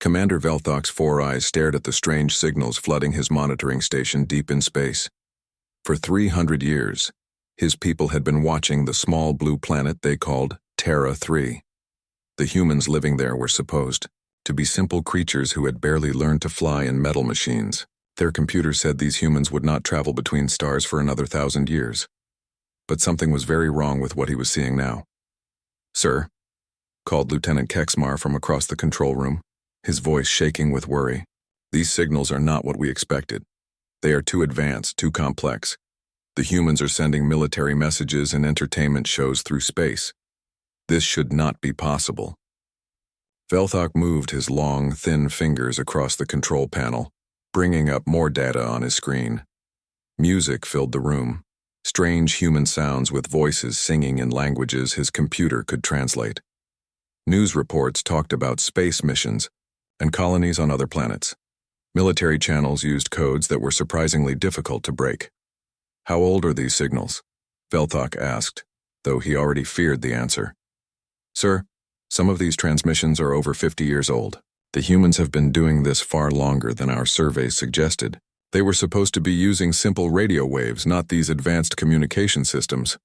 Commander Velthok's 4 eyes stared at the strange signals flooding his monitoring station deep in space. For 300 years, his people had been watching the small blue planet they called Terra 3. The humans living there were supposed to be simple creatures who had barely learned to fly in metal machines. Their computers said these humans would not travel between stars for another 1,000 years. But something was very wrong with what he was seeing now. "Sir," called Lieutenant Kexmar from across the control room, his voice shaking with worry. "These signals are not what we expected. They are too advanced, too complex. The humans are sending military messages and entertainment shows through space. This should not be possible." Velthok moved his long, thin fingers across the control panel, bringing up more data on his screen. Music filled the room, strange human sounds with voices singing in languages his computer could translate. News reports talked about space missions and colonies on other planets. Military channels used codes that were surprisingly difficult to break. "How old are these signals?" Velthok asked, though he already feared the answer. "Sir, some of these transmissions are over 50 years old. The humans have been doing this far longer than our surveys suggested. They were supposed to be using simple radio waves, not these advanced communication systems."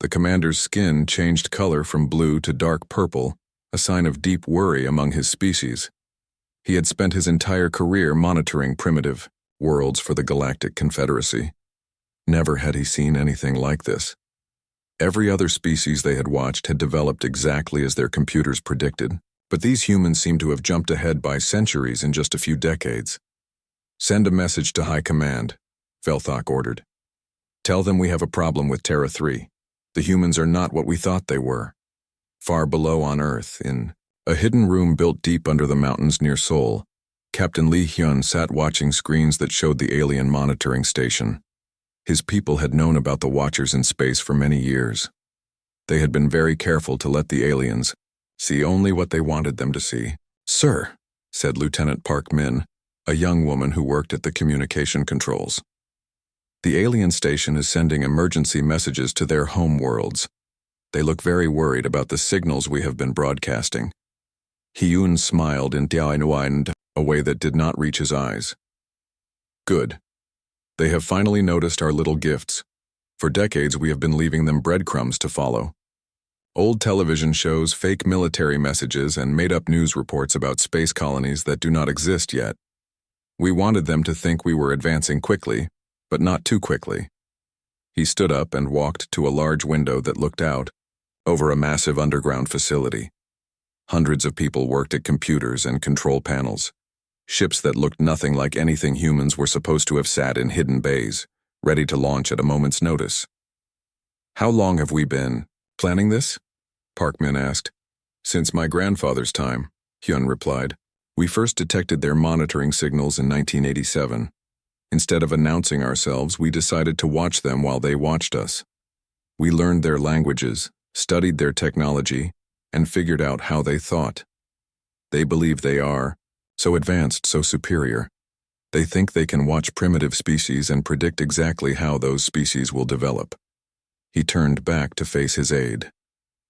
The commander's skin changed color from blue to dark purple, a sign of deep worry among his species. He had spent his entire career monitoring primitive worlds for the Galactic Confederacy. Never had he seen anything like this. Every other species they had watched had developed exactly as their computers predicted, but these humans seemed to have jumped ahead by centuries in just a few decades. "Send a message to High Command," Velthok ordered. "Tell them we have a problem with Terra 3. The humans are not what we thought they were." Far below on Earth, in a hidden room built deep under the mountains near Seoul, Captain Lee Hyun sat watching screens that showed the alien monitoring station. His people had known about the Watchers in space for many years. They had been very careful to let the aliens see only what they wanted them to see. "Sir," said Lieutenant Park Min, a young woman who worked at the communication controls. "The alien station is sending emergency messages to their home worlds. They look very worried about the signals we have been broadcasting." Hyun smiled in Tianwen, a way that did not reach his eyes. "Good. They have finally noticed our little gifts. For decades we have been leaving them breadcrumbs to follow. Old television shows, fake military messages, and made-up news reports about space colonies that do not exist yet. We wanted them to think we were advancing quickly, but not too quickly." He stood up and walked to a large window that looked out over a massive underground facility. Hundreds of people worked at computers and control panels. Ships that looked nothing like anything humans were supposed to have sat in hidden bays, ready to launch at a moment's notice. "How long have we been planning this?" Parkman asked. "Since my grandfather's time," Hyun replied. "We first detected their monitoring signals in 1987. Instead of announcing ourselves, we decided to watch them while they watched us. We learned their languages, studied their technology, and figured out how they thought. They believe they are so advanced, so superior. They think they can watch primitive species and predict exactly how those species will develop." He turned back to face his aide.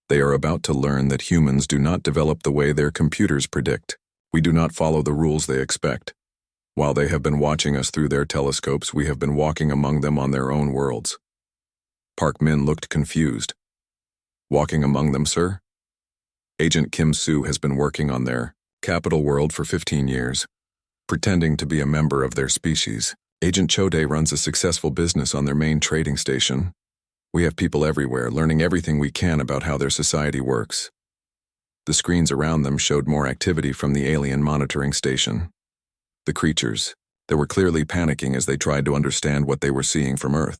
"They are about to learn that humans do not develop the way their computers predict. We do not follow the rules they expect. While they have been watching us through their telescopes, we have been walking among them on their own worlds." Park Min looked confused. "Walking among them, sir?" "Agent Kim Soo has been working on their capital world for 15 years, pretending to be a member of their species. Agent Chode runs a successful business on their main trading station. We have people everywhere, learning everything we can about how their society works." The screens around them showed more activity from the alien monitoring station. The creatures, they were clearly panicking as they tried to understand what they were seeing from Earth.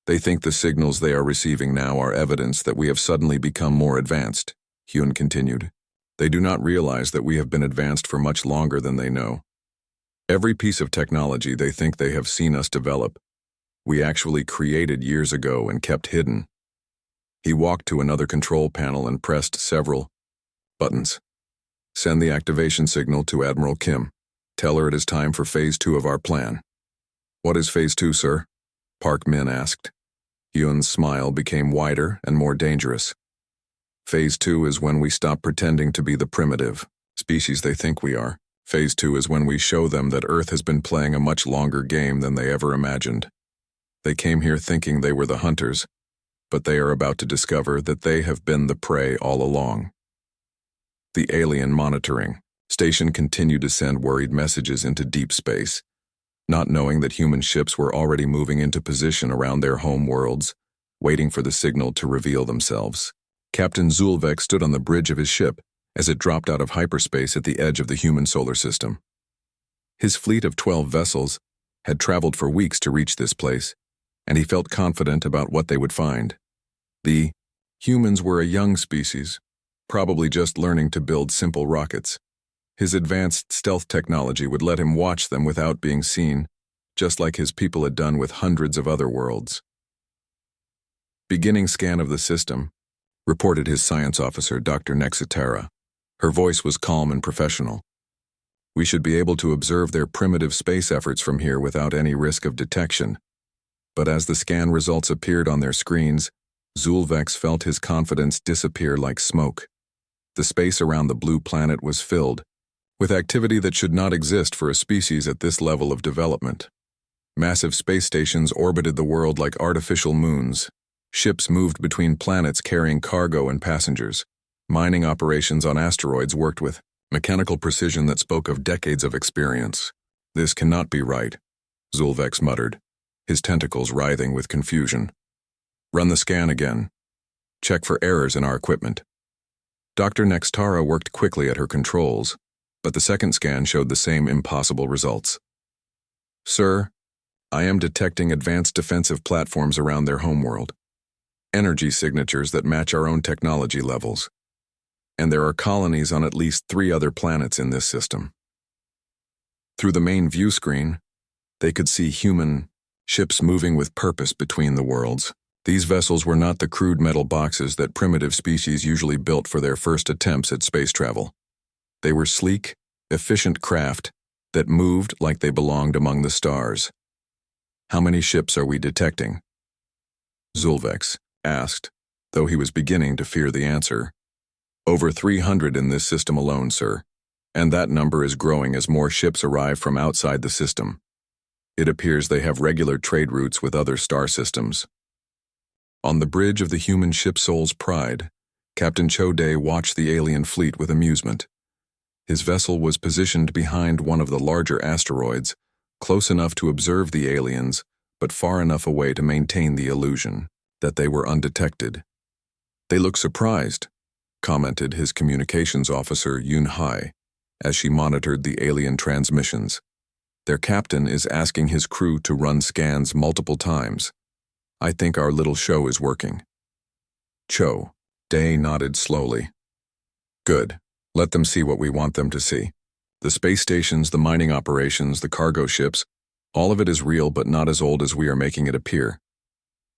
"They think the signals they are receiving now are evidence that we have suddenly become more advanced," Hyun continued. "They do not realize that we have been advanced for much longer than they know. Every piece of technology they think they have seen us develop, we actually created years ago and kept hidden." He walked to another control panel and pressed several buttons. "Send the activation signal to Admiral Kim. Tell her it is time for Phase 2 of our plan." "What is Phase 2, sir?" Park Min asked. Hyun's smile became wider and more dangerous. "Phase 2 is when we stop pretending to be the primitive species they think we are. Phase 2 is when we show them that Earth has been playing a much longer game than they ever imagined. They came here thinking they were the hunters, but they are about to discover that they have been the prey all along. The alien monitoring station continued to send worried messages into deep space, not knowing that human ships were already moving into position around their home worlds, waiting for the signal to reveal themselves. Captain Zulvek stood on the bridge of his ship as it dropped out of hyperspace at the edge of the human solar system. His fleet of 12 vessels had traveled for weeks to reach this place, and he felt confident about what they would find. The humans were a young species, probably just learning to build simple rockets. His advanced stealth technology would let him watch them without being seen, just like his people had done with hundreds of other worlds. Beginning scan of the system, reported his science officer, Dr. Nexitara. Her voice was calm and professional. We should be able to observe their primitive space efforts from here without any risk of detection. But as the scan results appeared on their screens, Zulvex felt his confidence disappear like smoke. The space around the blue planet was filled with activity that should not exist for a species at this level of development. Massive space stations orbited the world like artificial moons. Ships moved between planets carrying cargo and passengers. Mining operations on asteroids worked with mechanical precision that spoke of decades of experience. This cannot be right, Zulvex muttered, his tentacles writhing with confusion. Run the scan again. Check for errors in our equipment. Dr. Nextara worked quickly at her controls, but the second scan showed the same impossible results. Sir, I am detecting advanced defensive platforms around their homeworld. Energy signatures that match our own technology levels. And there are colonies on at least 3 other planets in this system. Through the main view screen, they could see human ships moving with purpose between the worlds. These vessels were not the crude metal boxes that primitive species usually built for their first attempts at space travel. They were sleek, efficient craft that moved like they belonged among the stars. How many ships are we detecting? Zulvex asked, though he was beginning to fear the answer. Over 300 in this system alone, sir, and that number is growing as more ships arrive from outside the system. It appears they have regular trade routes with other star systems. On the bridge of the human ship Soul's Pride, Captain Choday watched the alien fleet with amusement. His vessel was positioned behind one of the larger asteroids, close enough to observe the aliens, but far enough away to maintain the illusion that they were undetected. They look surprised, commented his communications officer Yun Hai, as she monitored the alien transmissions. Their captain is asking his crew to run scans multiple times. I think our little show is working. Day nodded slowly. Good. Let them see what we want them to see. The space stations, the mining operations, the cargo ships, all of it is real but not as old as we are making it appear.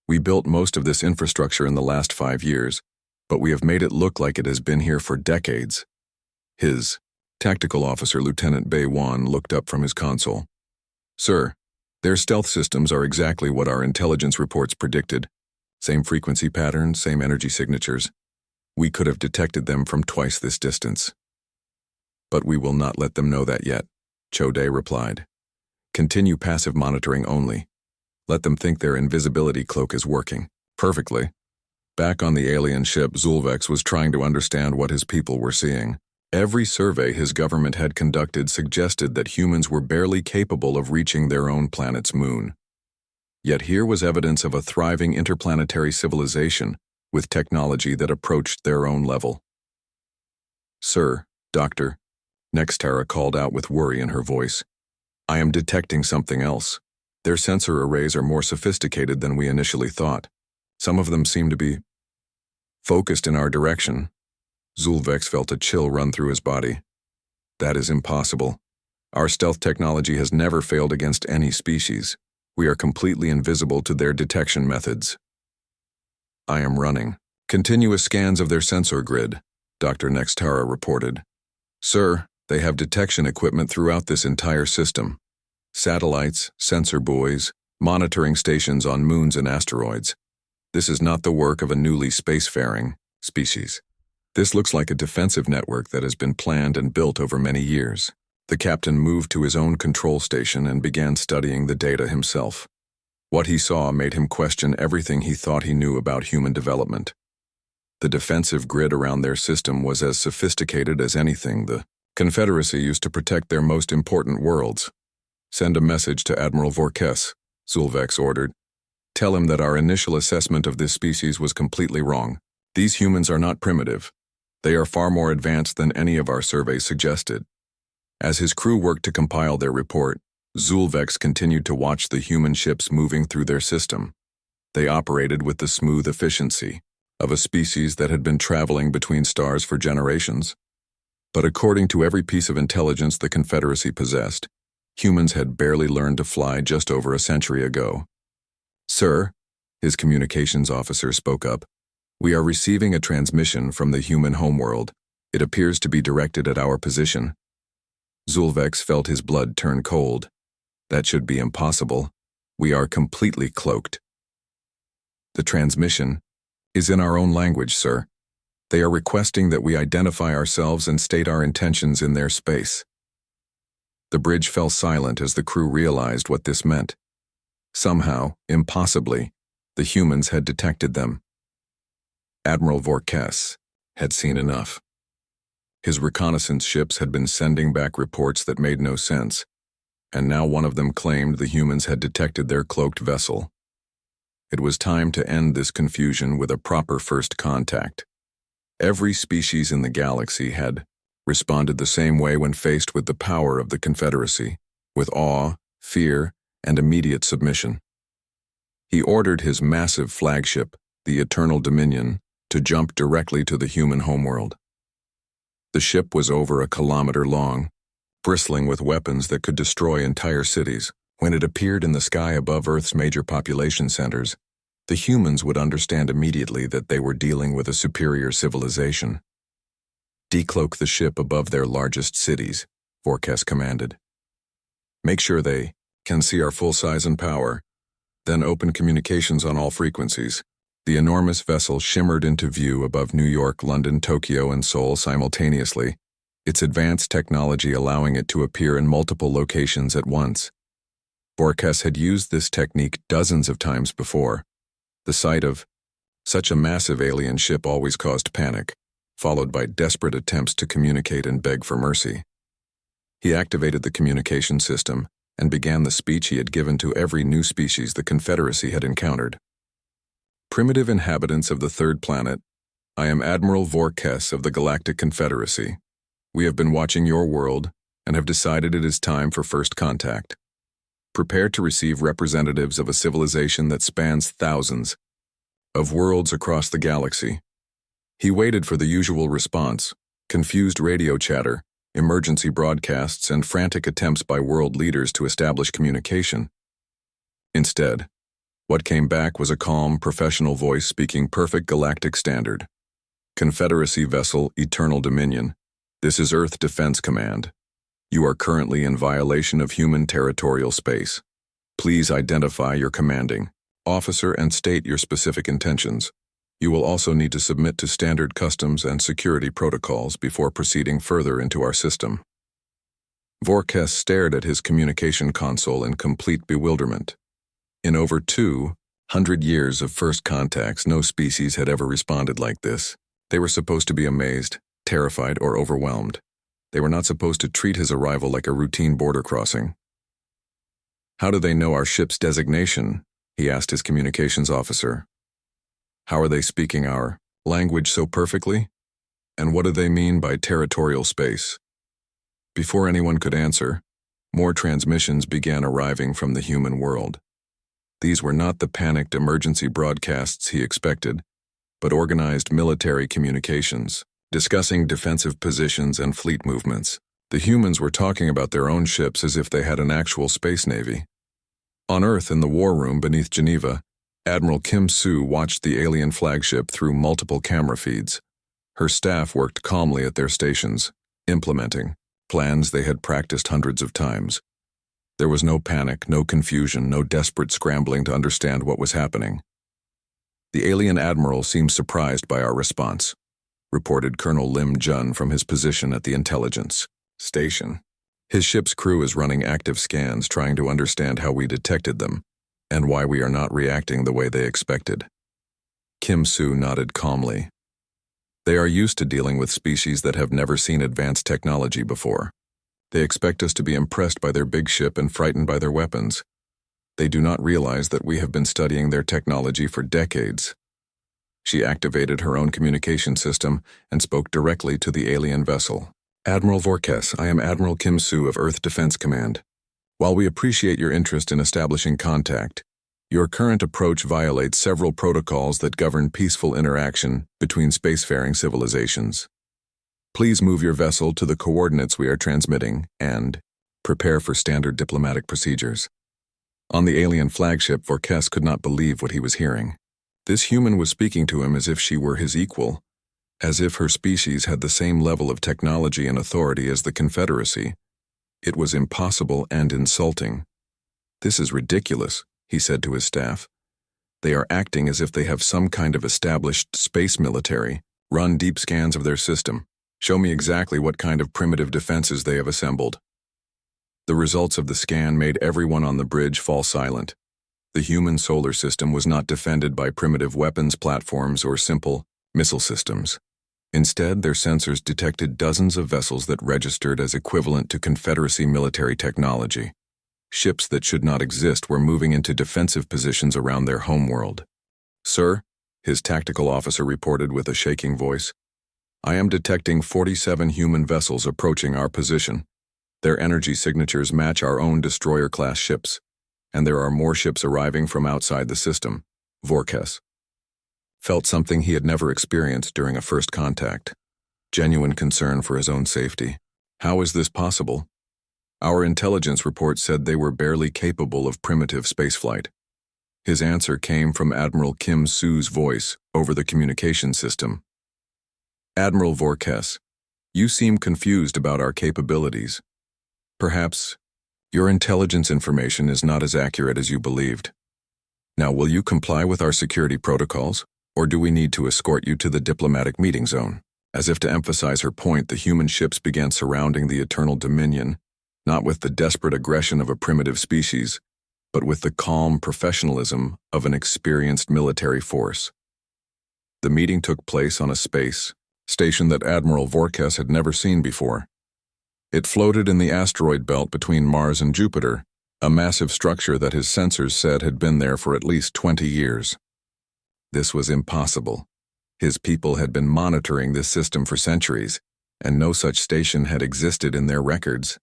We built most of this infrastructure in the last 5 years, but we have made it look like it has been here for decades. His tactical officer, Lieutenant Bei Wan, looked up from his console. Sir, their stealth systems are exactly what our intelligence reports predicted. Same frequency patterns, same energy signatures. We could have detected them from twice this distance. But we will not let them know that yet, Choday replied. Continue passive monitoring only. Let them think their invisibility cloak is working. Perfectly. Back on the alien ship, Zulvex was trying to understand what his people were seeing. Every survey his government had conducted suggested that humans were barely capable of reaching their own planet's moon. Yet here was evidence of a thriving interplanetary civilization with technology that approached their own level. Sir, Doctor, Nextara called out with worry in her voice. I am detecting something else. Their sensor arrays are more sophisticated than we initially thought. Some of them seem to be focused in our direction. Zulvex felt a chill run through his body. That is impossible. Our stealth technology has never failed against any species. We are completely invisible to their detection methods. I am running continuous scans of their sensor grid, Dr. Nextara reported. Sir, they have detection equipment throughout this entire system. Satellites, sensor buoys, monitoring stations on moons and asteroids. This is not the work of a newly spacefaring species. This looks like a defensive network that has been planned and built over many years. The captain moved to his own control station and began studying the data himself. What he saw made him question everything he thought he knew about human development. The defensive grid around their system was as sophisticated as anything the Confederacy used to protect their most important worlds. "Send a message to Admiral Vorkes," Zulvex ordered. "Tell him that our initial assessment of this species was completely wrong. These humans are not primitive. They are far more advanced than any of our surveys suggested." As his crew worked to compile their report, Zulvex continued to watch the human ships moving through their system. They operated with the smooth efficiency of a species that had been traveling between stars for generations. But according to every piece of intelligence the Confederacy possessed, humans had barely learned to fly just over a century ago. "Sir," his communications officer spoke up, "we are receiving a transmission from the human homeworld. It appears to be directed at our position." Zulvex felt his blood turn cold. "That should be impossible. We are completely cloaked." "The transmission is in our own language, sir. They are requesting that we identify ourselves and state our intentions in their space." The bridge fell silent as the crew realized what this meant. Somehow, impossibly, the humans had detected them. Admiral Vorkes had seen enough. His reconnaissance ships had been sending back reports that made no sense, and now one of them claimed the humans had detected their cloaked vessel. It was time to end this confusion with a proper first contact. Every species in the galaxy had responded the same way when faced with the power of the Confederacy, with awe, fear, and immediate submission. He ordered his massive flagship, the Eternal Dominion, to jump directly to the human homeworld. The ship was over a kilometer long, bristling with weapons that could destroy entire cities. When it appeared in the sky above Earth's major population centers, the humans would understand immediately that they were dealing with a superior civilization. "Decloak the ship above their largest cities," Vorkes commanded. "Make sure they can see our full size and power, then open communications on all frequencies." The enormous vessel shimmered into view above New York, London, Tokyo, and Seoul simultaneously, its advanced technology allowing it to appear in multiple locations at once. Vorkes had used this technique dozens of times before. The sight of such a massive alien ship always caused panic, followed by desperate attempts to communicate and beg for mercy. He activated the communication system and began the speech he had given to every new species the Confederacy had encountered. "Primitive inhabitants of the third planet, I am Admiral Vorkes of the Galactic Confederacy. We have been watching your world and have decided it is time for first contact. Prepare to receive representatives of a civilization that spans thousands of worlds across the galaxy." He waited for the usual response: confused radio chatter, emergency broadcasts, and frantic attempts by world leaders to establish communication. Instead, what came back was a calm, professional voice speaking perfect galactic standard. "Confederacy vessel Eternal Dominion, this is Earth Defense Command. You are currently in violation of human territorial space. Please identify your commanding officer and state your specific intentions. You will also need to submit to standard customs and security protocols before proceeding further into our system." Vorkes stared at his communication console in complete bewilderment. In over 200 years of first contacts, no species had ever responded like this. They were supposed to be amazed, terrified, or overwhelmed. They were not supposed to treat his arrival like a routine border crossing. "How do they know our ship's designation?" he asked his communications officer. "How are they speaking our language so perfectly? And what do they mean by territorial space?" Before anyone could answer, more transmissions began arriving from the human world. These were not the panicked emergency broadcasts he expected, but organized military communications, discussing defensive positions and fleet movements. The humans were talking about their own ships as if they had an actual space navy. On Earth, in the war room beneath Geneva, Admiral Kim Soo watched the alien flagship through multiple camera feeds. Her staff worked calmly at their stations, implementing plans they had practiced hundreds of times. There was no panic, no confusion, no desperate scrambling to understand what was happening. The alien admiral seemed surprised by our response. reported Colonel Lim Jun from his position at the intelligence station. His ship's crew is running active scans trying to understand how we detected them and why we are not reacting the way they expected. Kim Soo nodded calmly. They are used to dealing with species that have never seen advanced technology before. They expect us to be impressed by their big ship and frightened by their weapons. They do not realize that we have been studying their technology for decades. She activated her own communication system and spoke directly to the alien vessel. Admiral Vorkes, I am Admiral Kim Soo of Earth Defense Command. While we appreciate your interest in establishing contact, your current approach violates several protocols that govern peaceful interaction between spacefaring civilizations. Please move your vessel to the coordinates we are transmitting and prepare for standard diplomatic procedures. On the alien flagship, Vorkes could not believe what he was hearing. This human was speaking to him as if she were his equal, as if her species had the same level of technology and authority as the Confederacy. It was impossible and insulting. This is ridiculous, he said to his staff. They are acting as if they have some kind of established space military. Run deep scans of their system. Show me exactly what kind of primitive defenses they have assembled. The results of the scan made everyone on the bridge fall silent. The human solar system was not defended by primitive weapons platforms or simple missile systems. Instead, their sensors detected dozens of vessels that registered as equivalent to Confederacy military technology. Ships that should not exist were moving into defensive positions around their homeworld. Sir, his tactical officer reported with a shaking voice, I am detecting 47 human vessels approaching our position. Their energy signatures match our own destroyer-class ships, and there are more ships arriving from outside the system. Vorkes felt something he had never experienced during a first contact. Genuine concern for his own safety. How is this possible? Our intelligence report said they were barely capable of primitive spaceflight. His answer came from Admiral Kim Soo's voice over the communication system. Admiral Vorkes, you seem confused about our capabilities. Perhaps your intelligence information is not as accurate as you believed. Now, will you comply with our security protocols, or do we need to escort you to the diplomatic meeting zone? As if to emphasize her point, the human ships began surrounding the Eternal Dominion, not with the desperate aggression of a primitive species, but with the calm professionalism of an experienced military force. The meeting took place on a space station that Admiral Vorkes had never seen before. It floated in the asteroid belt between Mars and Jupiter, a massive structure that his sensors said had been there for at least 20 years. This was impossible. His people had been monitoring this system for centuries, and no such station had existed in their records.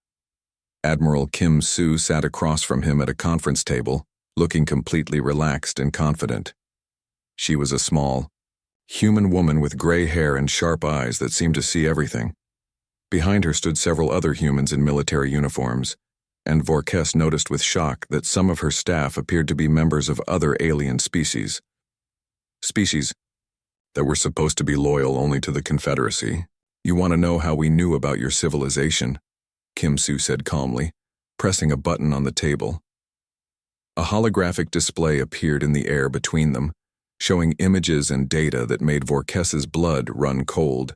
Admiral Kim Soo sat across from him at a conference table, looking completely relaxed and confident. She was a small, human woman with gray hair and sharp eyes that seemed to see everything. Behind her stood several other humans in military uniforms, and Vorkes noticed with shock that some of her staff appeared to be members of other alien species. Species that were supposed to be loyal only to the Confederacy. You want to know how we knew about your civilization? Kim Soo said calmly, pressing a button on the table. A holographic display appeared in the air between them, showing images and data that made Vorkes's blood run cold.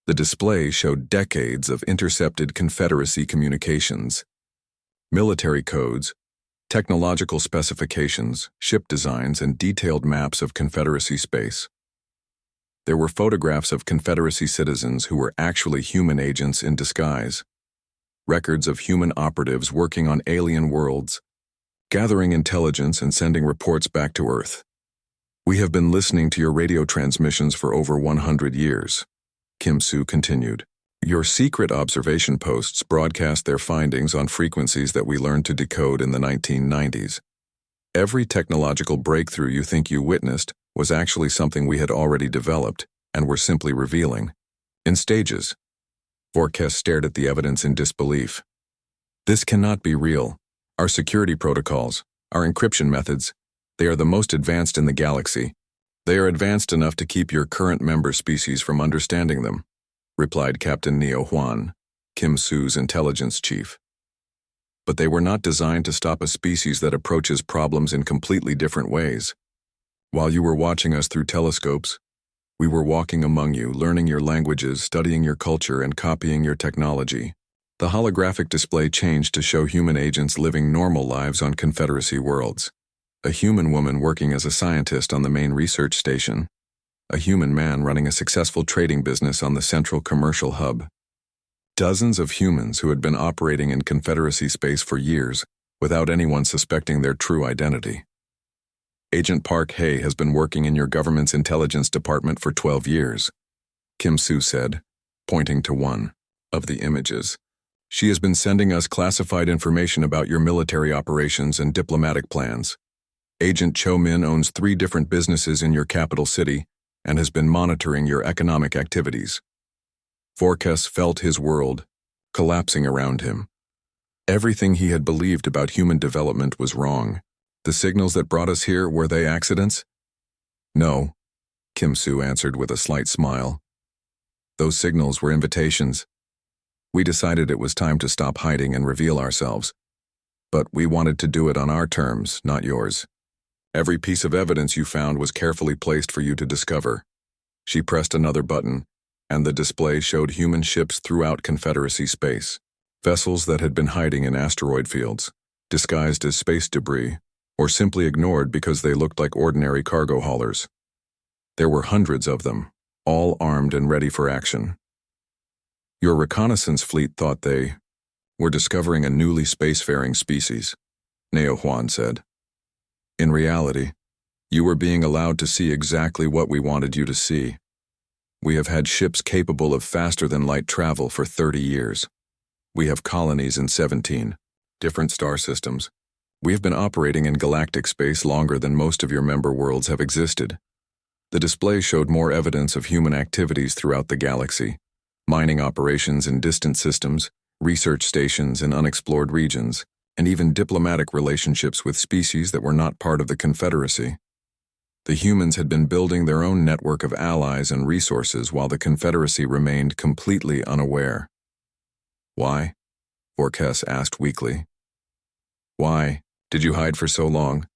The display showed decades of intercepted Confederacy communications, military codes, technological specifications, ship designs, and detailed maps of Confederacy space. There were photographs of Confederacy citizens who were actually human agents in disguise, records of human operatives working on alien worlds, gathering intelligence and sending reports back to Earth. We have been listening to your radio transmissions for over 100 years, Kim Soo continued. Your secret observation posts broadcast their findings on frequencies that we learned to decode in the 1990s. Every technological breakthrough you think you witnessed was actually something we had already developed and were simply revealing. In stages. Vorkes stared at the evidence in disbelief. This cannot be real. Our security protocols, our encryption methods, they are the most advanced in the galaxy. They are advanced enough to keep your current member species from understanding them, replied Captain Neo Huan, Kim Soo's intelligence chief. But they were not designed to stop a species that approaches problems in completely different ways. While you were watching us through telescopes, We were walking among you, learning your languages, studying your culture, and copying your technology. The holographic display changed to show human agents living normal lives on Confederacy worlds. A human woman working as a scientist on the main research station. A human man running a successful trading business on the central commercial hub. Dozens of humans who had been operating in Confederacy space for years without anyone suspecting their true identity. Agent Park Hae has been working in your government's intelligence department for 12 years, Kim Soo said, pointing to one of the images. She has been sending us classified information about your military operations and diplomatic plans. Agent Cho Min owns 3 different businesses in your capital city and has been monitoring your economic activities. Vorkes felt his world collapsing around him. Everything he had believed about human development was wrong. The signals that brought us here, were they accidents? No, Kim Soo answered with a slight smile. Those signals were invitations. We decided it was time to stop hiding and reveal ourselves. But we wanted to do it on our terms, not yours. Every piece of evidence you found was carefully placed for you to discover. She pressed another button, and the display showed human ships throughout Confederacy space. Vessels that had been hiding in asteroid fields, disguised as space debris, or simply ignored because they looked like ordinary cargo haulers. There were hundreds of them, all armed and ready for action. Your reconnaissance fleet thought they were discovering a newly spacefaring species, Neo Huan said. In reality, you were being allowed to see exactly what we wanted you to see. We have had ships capable of faster-than-light travel for 30 years. We have colonies in 17 different star systems. We have been operating in galactic space longer than most of your member worlds have existed. The display showed more evidence of human activities throughout the galaxy, mining operations in distant systems, research stations in unexplored regions, and even diplomatic relationships with species that were not part of the Confederacy. The humans had been building their own network of allies and resources while the Confederacy remained completely unaware. Why? Vorkes asked weakly. Why did you hide for so long?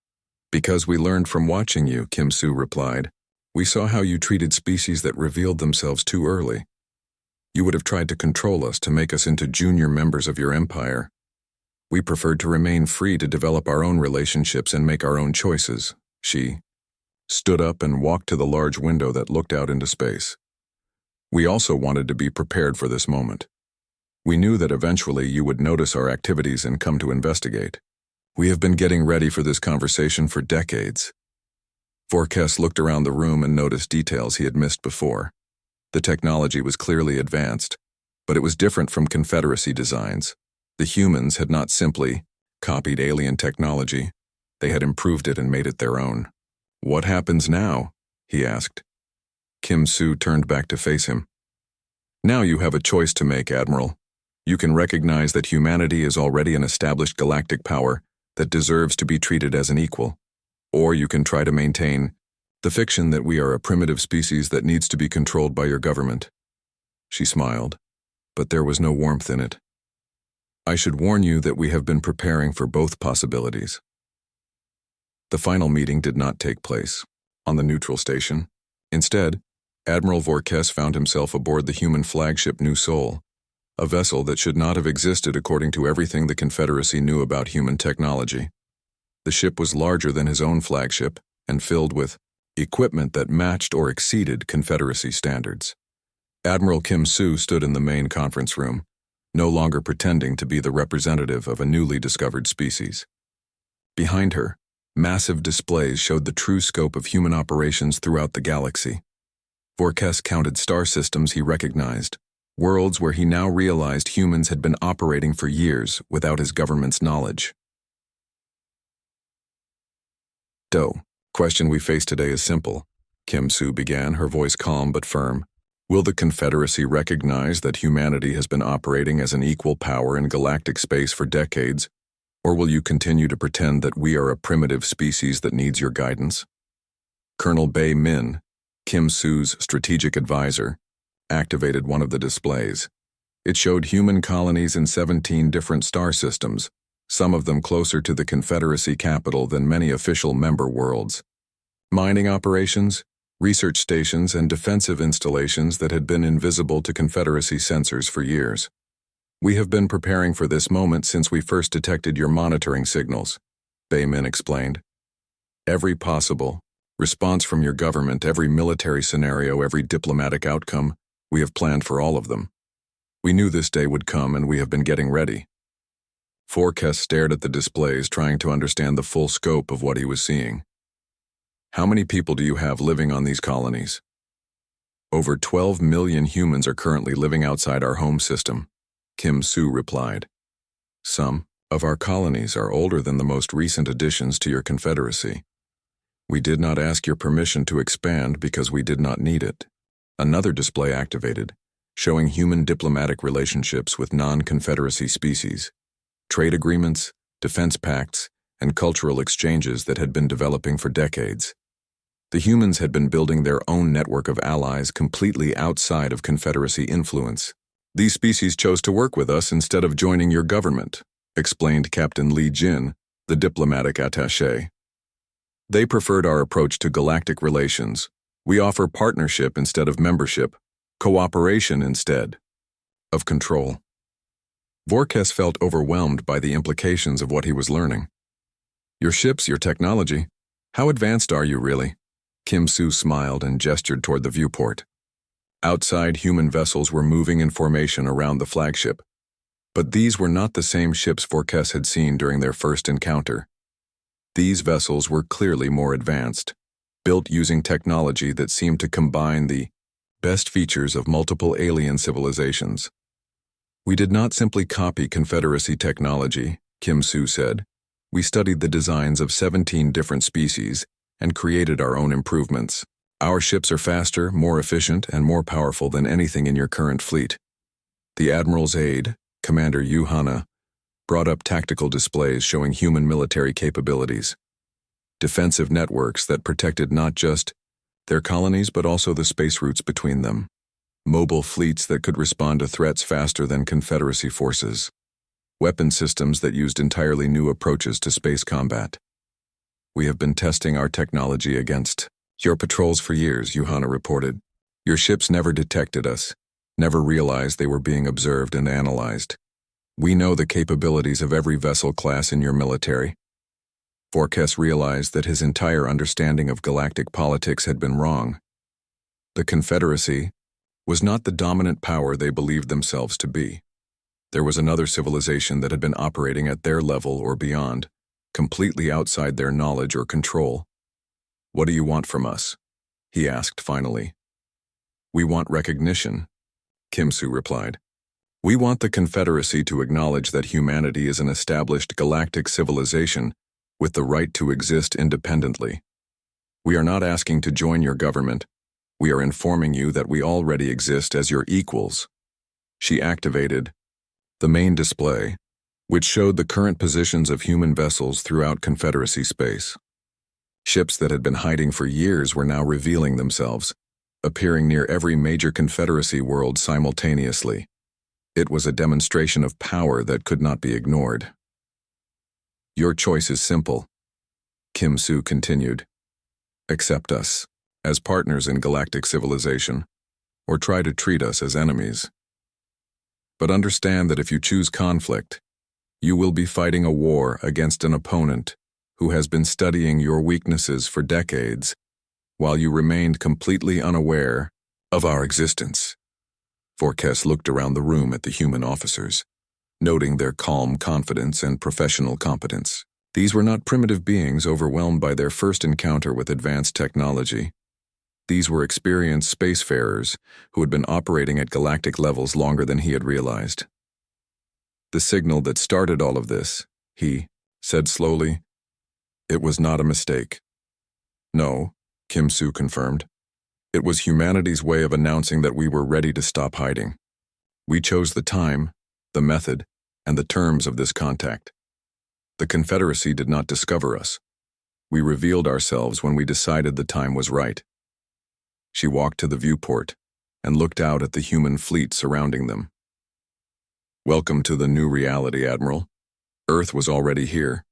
Because we learned from watching you, Kim Soo replied. We saw how you treated species that revealed themselves too early. You would have tried to control us to make us into junior members of your empire. We preferred to remain free to develop our own relationships and make our own choices. She stood up and walked to the large window that looked out into space. We also wanted to be prepared for this moment. We knew that eventually you would notice our activities and come to investigate. We have been getting ready for this conversation for decades. Vorkes looked around the room and noticed details he had missed before. The technology was clearly advanced, but it was different from Confederacy designs. The humans had not simply copied alien technology, they had improved it and made it their own. What happens now? He asked. Kim Soo turned back to face him. Now you have a choice to make, Admiral. You can recognize that humanity is already an established galactic power that deserves to be treated as an equal. Or you can try to maintain the fiction that we are a primitive species that needs to be controlled by your government. She smiled, but there was no warmth in it. I should warn you that we have been preparing for both possibilities. The final meeting did not take place on the neutral station. Instead, Admiral Vorkes found himself aboard the human flagship New Sol, a vessel that should not have existed according to everything the Confederacy knew about human technology. The ship was larger than his own flagship and filled with equipment that matched or exceeded Confederacy standards. Admiral Kim Soo stood in the main conference room, no longer pretending to be the representative of a newly discovered species. Behind her, massive displays showed the true scope of human operations throughout the galaxy. Vorkes counted star systems he recognized, worlds where he now realized humans had been operating for years without his government's knowledge. Question we face today is simple, Kim Soo began, her voice calm but firm. Will the Confederacy recognize that humanity has been operating as an equal power in galactic space for decades, or will you continue to pretend that we are a primitive species that needs your guidance? Colonel Bae Min, Kim Soo's strategic advisor, activated one of the displays. It showed human colonies in 17 different star systems, some of them closer to the Confederacy capital than many official member worlds. Mining operations, research stations and defensive installations that had been invisible to Confederacy sensors for years. We have been preparing for this moment since we first detected your monitoring signals, Bayman explained. Every possible response from your government, every military scenario, every diplomatic outcome, we have planned for all of them. We knew this day would come and we have been getting ready. Forecast stared at the displays, trying to understand the full scope of what he was seeing. How many people do you have living on these colonies? Over 12 million humans are currently living outside our home system, Kim Soo replied. Some of our colonies are older than the most recent additions to your Confederacy. We did not ask your permission to expand because we did not need it. Another display activated, showing human diplomatic relationships with non-Confederacy species, trade agreements, defense pacts, and cultural exchanges that had been developing for decades. The humans had been building their own network of allies completely outside of Confederacy influence. These species chose to work with us instead of joining your government, explained Captain Li Jin, the diplomatic attaché. They preferred our approach to galactic relations. We offer partnership instead of membership, cooperation instead of control. Vorkes felt overwhelmed by the implications of what he was learning. Your ships, your technology, how advanced are you really? Kim Soo smiled and gestured toward the viewport. Outside, human vessels were moving in formation around the flagship. But these were not the same ships Vorkes had seen during their first encounter. These vessels were clearly more advanced, built using technology that seemed to combine the best features of multiple alien civilizations. We did not simply copy Confederacy technology, Kim Soo said. We studied the designs of 17 different species and created our own improvements. Our ships are faster, more efficient, and more powerful than anything in your current fleet. The Admiral's aide, Commander Yu Hana, brought up tactical displays showing human military capabilities. Defensive networks that protected not just their colonies but also the space routes between them. Mobile fleets that could respond to threats faster than Confederacy forces. Weapon systems that used entirely new approaches to space combat. We have been testing our technology against your patrols for years, Yuhana reported. Your ships never detected us, never realized they were being observed and analyzed. We know the capabilities of every vessel class in your military. Vorkes realized that his entire understanding of galactic politics had been wrong. The Confederacy was not the dominant power they believed themselves to be. There was another civilization that had been operating at their level or beyond, completely outside their knowledge or control. What do you want from us? He asked finally. We want recognition, Kim Soo replied. We want the Confederacy to acknowledge that humanity is an established galactic civilization with the right to exist independently. We are not asking to join your government. We are informing you that we already exist as your equals. She activated the main display, which showed the current positions of human vessels throughout Confederacy space. Ships that had been hiding for years were now revealing themselves, appearing near every major Confederacy world simultaneously. It was a demonstration of power that could not be ignored. Your choice is simple, Kim Soo continued. Accept us as partners in galactic civilization, or try to treat us as enemies. But understand that if you choose conflict, you will be fighting a war against an opponent who has been studying your weaknesses for decades, while you remained completely unaware of our existence. Vorkes looked around the room at the human officers, noting their calm confidence and professional competence. These were not primitive beings overwhelmed by their first encounter with advanced technology. These were experienced spacefarers who had been operating at galactic levels longer than he had realized. The signal that started all of this, he said slowly, it was not a mistake. No, Kim Soo confirmed. It was humanity's way of announcing that we were ready to stop hiding. We chose the time, the method, and the terms of this contact. The Confederacy did not discover us. We revealed ourselves when we decided the time was right. She walked to the viewport and looked out at the human fleet surrounding them. Welcome to the new reality, Admiral. Earth was already here.